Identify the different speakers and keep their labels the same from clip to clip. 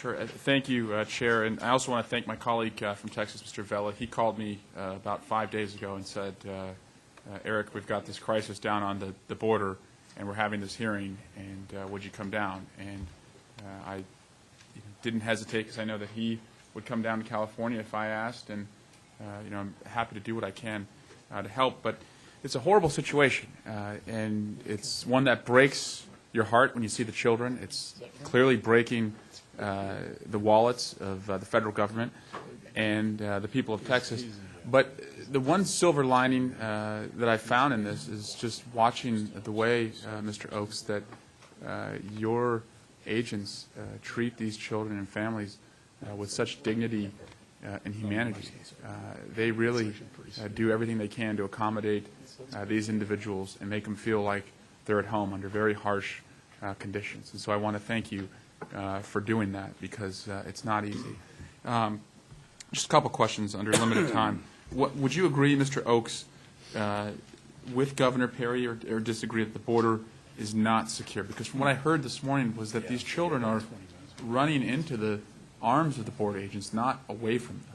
Speaker 1: Sure. Thank you, Chair. And I also want to thank my colleague from Texas, Mr. Vela. He called me about 5 days ago and said, Eric, we've got this crisis down on the border, and we're having this hearing, and would you come down? And I didn't hesitate because I know that he would come down to California if I asked, and I'm happy to do what I can to help. But it's a horrible situation, and it's one that breaks your heart when you see the children. It's clearly breaking the wallets of the federal government and the people of Texas. But the one silver lining that I found in this is just watching the way, Mr. Oaks, that your agents treat these children and families with such dignity and humanity. They really do everything they can to accommodate these individuals and make them feel like they're at home under very harsh conditions. And so I want to thank you for doing that, because it's not easy. Just a couple questions under limited time. Would you agree, Mr. Oaks, with Governor Perry, or disagree that the border is not secure? Because from what I heard this morning was that these children are running into the arms of the border agents, not away from them.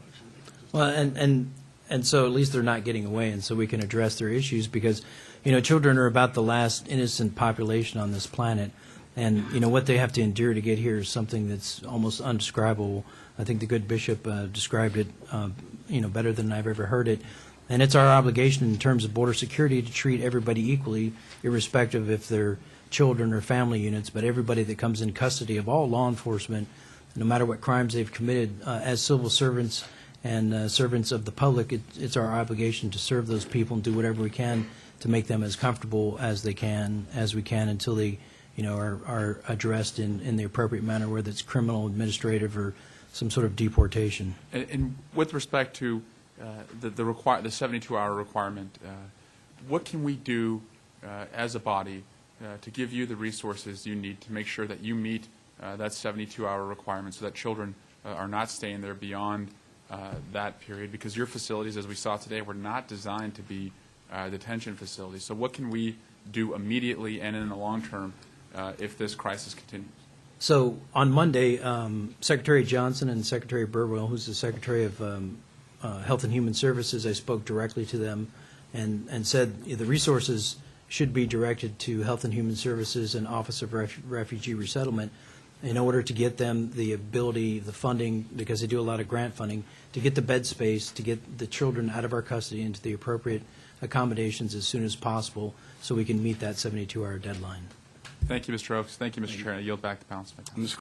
Speaker 2: Well, and so at least they're not getting away, and so we can address their issues, because children are about the last innocent population on this planet, and what they have to endure to get here is something that's almost undescribable. I think the good bishop described it better than I've ever heard it, and it's our obligation in terms of border security to treat everybody equally, irrespective if they're children or family units, but everybody that comes in custody of all law enforcement, no matter what crimes they've committed, as civil servants and servants of the public, it's our obligation to serve those people and do whatever we can to make them as comfortable as we can until they are addressed in the appropriate manner, whether it's criminal, administrative, or some sort of deportation.
Speaker 1: And with respect to the 72-hour requirement, what can we do as a body to give you the resources you need to make sure that you meet that 72-hour requirement, so that children are not staying there beyond that period? Because your facilities, as we saw today, were not designed to be detention facilities. So what can we do immediately and in the long term if this crisis continues?
Speaker 2: So on Monday, Secretary Johnson and Secretary Burwell, who's the Secretary of Health and Human Services, I spoke directly to them and said the resources should be directed to Health and Human Services and Office of Refugee Resettlement in order to get them the ability, the funding, because they do a lot of grant funding, to get the bed space, to get the children out of our custody into the appropriate accommodations as soon as possible so we can meet that 72-hour deadline.
Speaker 1: Thank you, Mr. Oaks. Thank you, Mr. Chair. I yield back the balance of my time.